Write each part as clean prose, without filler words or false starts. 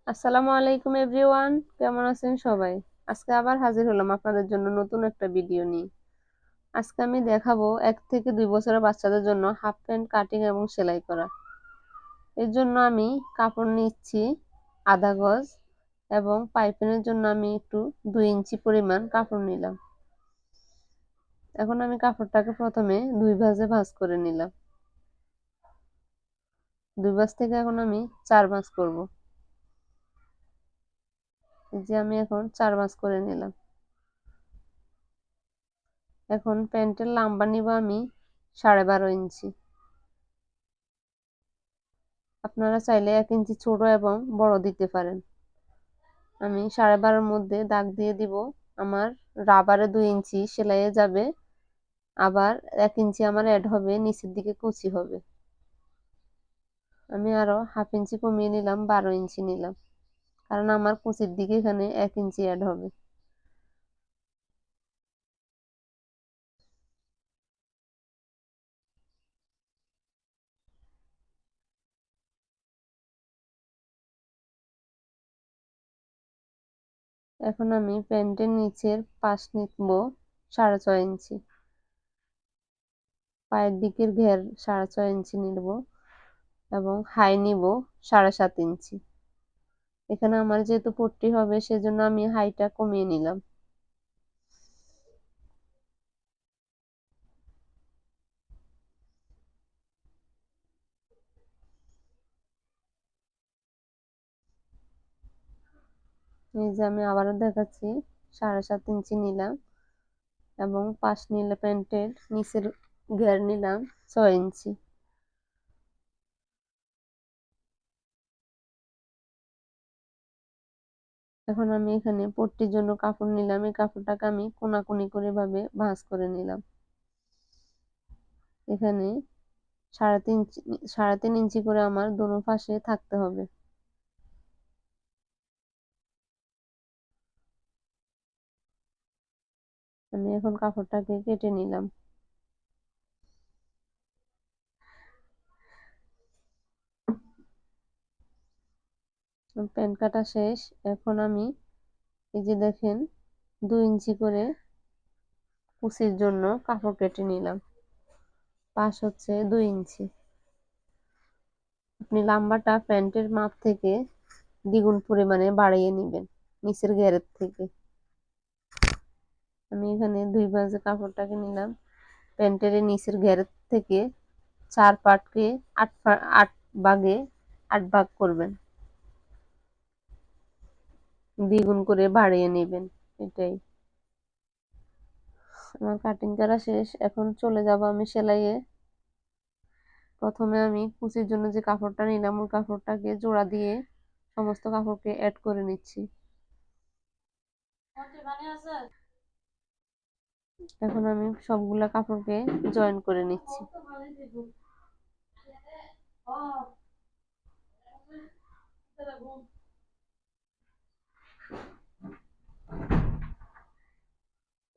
আসসালামু আলাইকুম এভরিওয়ান, কেমন আছেন সবাই? আজকে আবার হাজির হলাম আপনাদের জন্য নতুন একটা ভিডিও নিয়ে। আজকে আমি দেখাবো 1 থেকে 2 বছরের বাচ্চাদের জন্য হাফ প্যান্ট কাটিং এবং সেলাই করা। এর জন্য আমি কাপড় নিচ্ছি আধা গজ এবং পাইপিনের জন্য আমি একটু 2 ইঞ্চি পরিমাণ কাপড় নিলাম। এখন আমি কাপড়টাকে প্রথমে 2 ভাঁজে ভাঁজ করে নিলাম। 2 ভাঁজ থেকে এখন আমি 4 ভাঁজ করব। এই যে আমি এখন 4 ভাঁজ করে নিলাম। এখন প্যান্টের লম্বা নিব আমি 12.5 ইঞ্চি। আপনারা চাইলে 1 ইঞ্চি ছোট এবং বড় দিতে পারেন। আমি 12.5-এর মধ্যে দাগ দিয়ে দিব। আমার রাবারে 2 ইঞ্চি সেলাইয়ে যাবে, আবার 1 ইঞ্চি আমার অ্যাড হবে, নিচের দিকে কুচি হবে। আমি আরো হাফ ইঞ্চি কমিয়ে নিলাম, 12 ইঞ্চি নিলাম, কারণ আমার কুচির দিকে এখানে 1 ইঞ্চি অ্যাড হবে। এখন আমি প্যান্টের নিচের পাশ নিব 6.5 ইঞ্চি, পায়ের দিকের ঘের 6.5 ইঞ্চি নিব এবং হাই নিব 7.5 ইঞ্চি। এখানে আমার যেহেতু পট্টি হবে সেজন্য আমি হাইটা কমিয়ে নিলাম। এই যে আমি আবারও দেখাচ্ছি, 7.5 ইঞ্চি নিলাম এবং পাশ নিলে প্যান্টের নিচের ঘের নিলাম 6 ইঞ্চি। এখন আমি এখানে পট্টির জন্য কাপড় নিলাম। এই কাপড়টাকে আমি কোনাকুনি করে ভাবে ভাঁজ করে নিলাম। এখানে 3.5 ইঞ্চি করে আমার দোনো পাশে থাকতে হবে। আমি এখন কাপড়টাকে কেটে নিলাম। প্যান্ট কাটা শেষ। এখন আমি এই যে দেখেন 2 ইঞ্চি করে কুচির জন্য কাপড় কেটে নিলাম। পাশ হচ্ছে 2 ইঞ্চি। আপনি লম্বাটা প্যান্টের মাপ থেকে দ্বিগুণ পরিমাণে বাড়িয়ে নেবেন নিচের ঘেরের থেকে। আমি এখানে 2 ভাঁজে কাপড়টাকে নিলাম। প্যান্টের নিচের ঘেরের থেকে 4 পাটকে 8 ভাগে 8 ভাগ করবেন, দ্বিগুণ করে বাড়িয়ে নেবেন। এটাই আমার কাটিং করা শেষ। এখন চলে যাব আমি সেলাইয়ে। প্রথমে আমি কুচির জন্য যে কাপড়টা নিলাম ওই কাপড়টাকে জোড়া দিয়ে সমস্ত কাপড়কে অ্যাড করে নিচ্ছি। এখন আমি সবগুলা কাপড়কে জয়েন করে নিচ্ছি।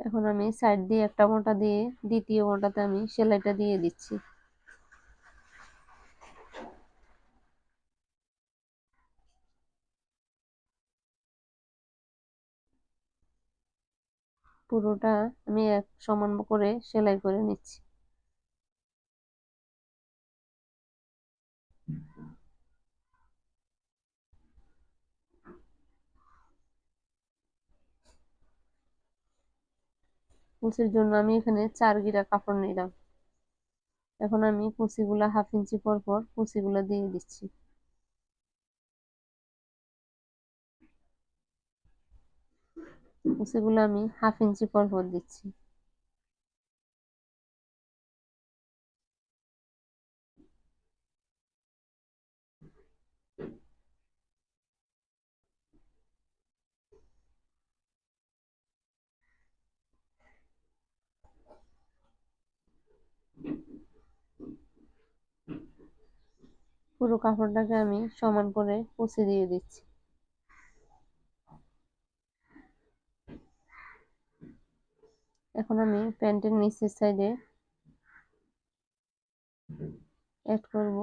এখন আমি সাইড দিয়ে একটা মোটা দিয়ে দ্বিতীয় মোটাতে আমি সেলাইটা দিয়ে দিচ্ছি। পুরোটা আমি এক সমান করে সেলাই করে নিচ্ছি। কুচির জন্য আমি এখানে 4 গিরা কাপড় নিলাম। এখন আমি কুচিগুলা 1/2 ইঞ্চি পর পর কুচিগুলা দিয়ে দিচ্ছি। কুচিগুলো আমি 1/2 ইঞ্চি পর পর দিচ্ছি। পুরো কাপড়টাকে আমি সমান করে কুচি দিয়ে দিচ্ছি। এখন আমি প্যান্টের নিচের সাইডে অ্যাড করব।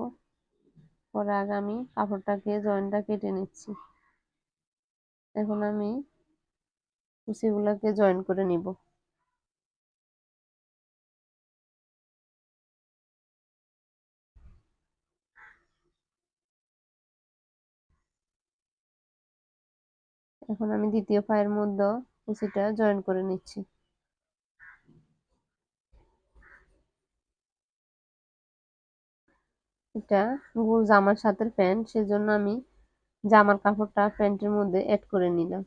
পরে আগে আমি কাপড়টাকে জয়েন্টটা কেটে নিচ্ছি। এখন আমি কুচিগুলোকে জয়েন করে নিব। এখন আমি দ্বিতীয় পায়ের মধ্যে কুচিটা জয়েন করে নিচ্ছি। এটা গোল জামার সাথে প্যান্ট, সেজন্য আমি জামার কাপড়টা প্যান্টের মধ্যে অ্যাড করে নিলাম।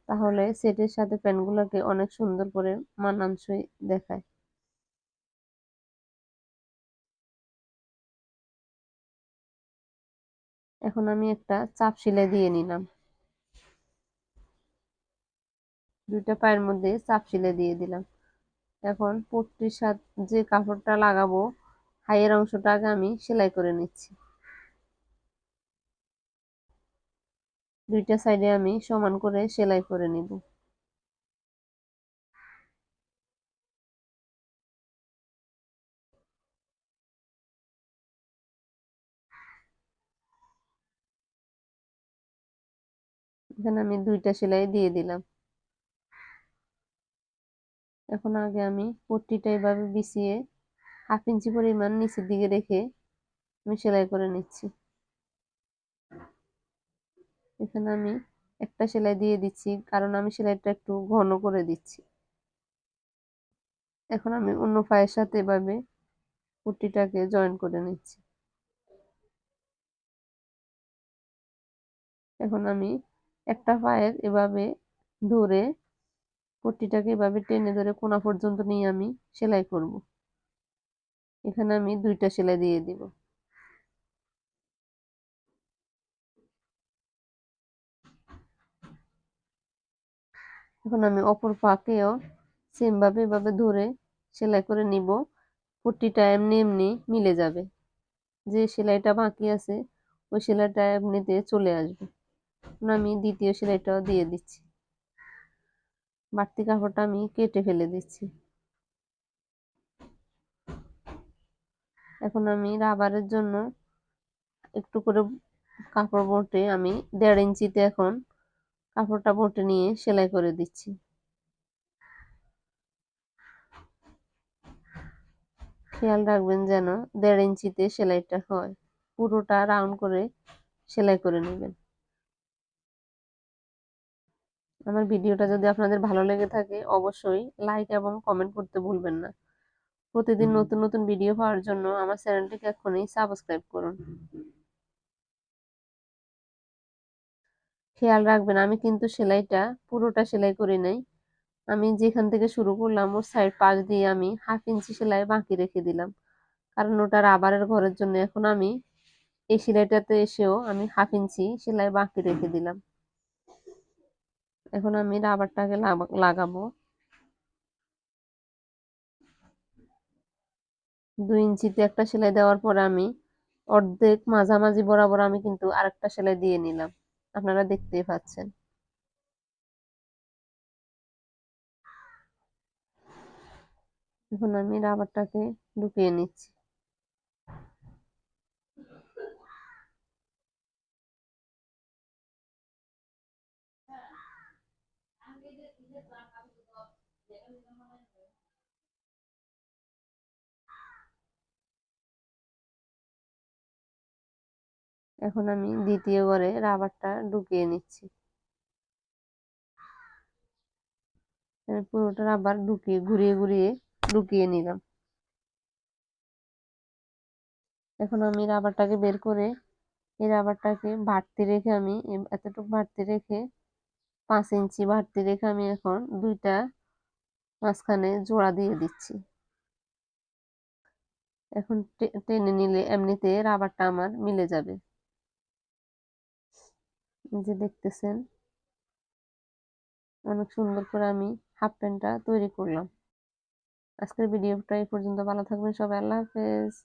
তাহলে সেটের সাথে প্যান্টগুলোকে অনেক সুন্দর করে মানানসই দেখায়। এখন আমি একটা চাপ সেলাই দিয়ে নিলাম। দুইটা পায়ের মধ্যে চাপ সেলাই দিয়ে দিলাম। এখন পট্টির সাথে যে কাপড়টা লাগাবো, হাইয়ের অংশটা আগে আমি সেলাই করে নিচ্ছি। দুইটা সাইডে আমি সমান করে সেলাই করে নিব। এখানে আমি দুইটা সেলাই দিয়ে দিলাম। এখন আগে আমি পট্টিটা এভাবে বিছিয়ে 1/2 ইঞ্চি পরিমাণ নিচের দিকে রেখে আমি সেলাই করে নিচ্ছি। এখানে আমি একটা সেলাই দিয়ে দিচ্ছি, কারণ আমি সেলাইটা একটু ঘন করে দিচ্ছি। এখন আমি অন্য পায়ের সাথে এভাবে পট্টিটাকে জয়েন করে নিচ্ছি। এখন আমি একটা পায়ের এভাবে ধরে পট্টিটাকে এভাবে টেনে ধরে কোনা পর্যন্ত নিয়ে আমি সেলাই করব। এখানে আমি দুইটা সেলাই দিয়ে দিব। এখন আমি অপর পাকেও সেম ভাবে এভাবে ধরে সেলাই করে নিব। পট্টিটা এমনি এমনি মিলে যাবে, যে সেলাইটা বাকি আছে ওই সেলাইটা এমনিতে চলে আসবে। এখন আমি দ্বিতীয় সেলাইটাও দিয়ে দিচ্ছি। বাড়তি কাপড়টা আমি কেটে ফেলে দিচ্ছি। এখন আমি রাবারের জন্য একটু করে কাপড় বটে আমি 1.5 ইঞ্চিতে এখন কাপড়টা বটে নিয়ে সেলাই করে দিচ্ছি। খেয়াল রাখবেন যেন 1.5 ইঞ্চিতে সেলাইটা হয়। পুরোটা রাউন্ড করে সেলাই করে নেবেন। আমার ভিডিওটা যদি আপনাদের ভালো লেগে থাকে অবশ্যই লাইক এবং কমেন্ট করতে ভুলবেন না। প্রতিদিন নতুন নতুন ভিডিও পাওয়ার জন্য আমার চ্যানেলটিকে এখনই সাবস্ক্রাইব করুন। খেয়াল রাখবেন আমি কিন্তু সেলাইটা পুরোটা সেলাই করি নাই। আমি যেখান থেকে শুরু করলাম ওর সাইড পাশ দিয়ে আমি 1/2 ইঞ্চি সেলাই বাকি রেখে দিলাম, কারণ ওটা রাবারের ঘরের জন্য। এখন আমি এই সেলাইটাতে এসেও আমি 1/2 ইঞ্চি সেলাই বাকি রেখে দিলাম। এখন আমি রাবারটাকে লাগাবো। 2 ইঞ্চিতে একটা সেলাই দেওয়ার পর আমি অর্ধেক মাঝামাঝি বরাবর আমি কিন্তু আরেকটা সেলাই দিয়ে নিলাম, আপনারা দেখতেই পাচ্ছেন। এখন আমি রাবারটাকে ঢুকিয়ে নিচ্ছি। এখন আমি দ্বিতীয় ঘরে রাবারটা ঢুকিয়ে নিচ্ছি। আমি পুরোটা রাবার ঢুকিয়ে ঘুরিয়ে ঘুরিয়ে ঢুকিয়ে নিলাম। এখন আমি রাবারটাকে বের করে এই রাবারটাকে বাড়তি রেখে আমি এতটুকু বাড়তি রেখে 5 ইঞ্চি বাড়তি রেখে আমি এখন দুইটা মাঝখানে জোড়া দিয়ে দিচ্ছি। এখন টেনে নিলে এমনিতে রাবারটা আমার মিলে যাবে। যে দেখতেছেন অনেক সুন্দর করে আমি হাফ প্যান্টটা তৈরি করলাম। আজকের ভিডিওটা এই পর্যন্ত। ভালো থাকবেন সবাই। আল্লাহ হাফেজ।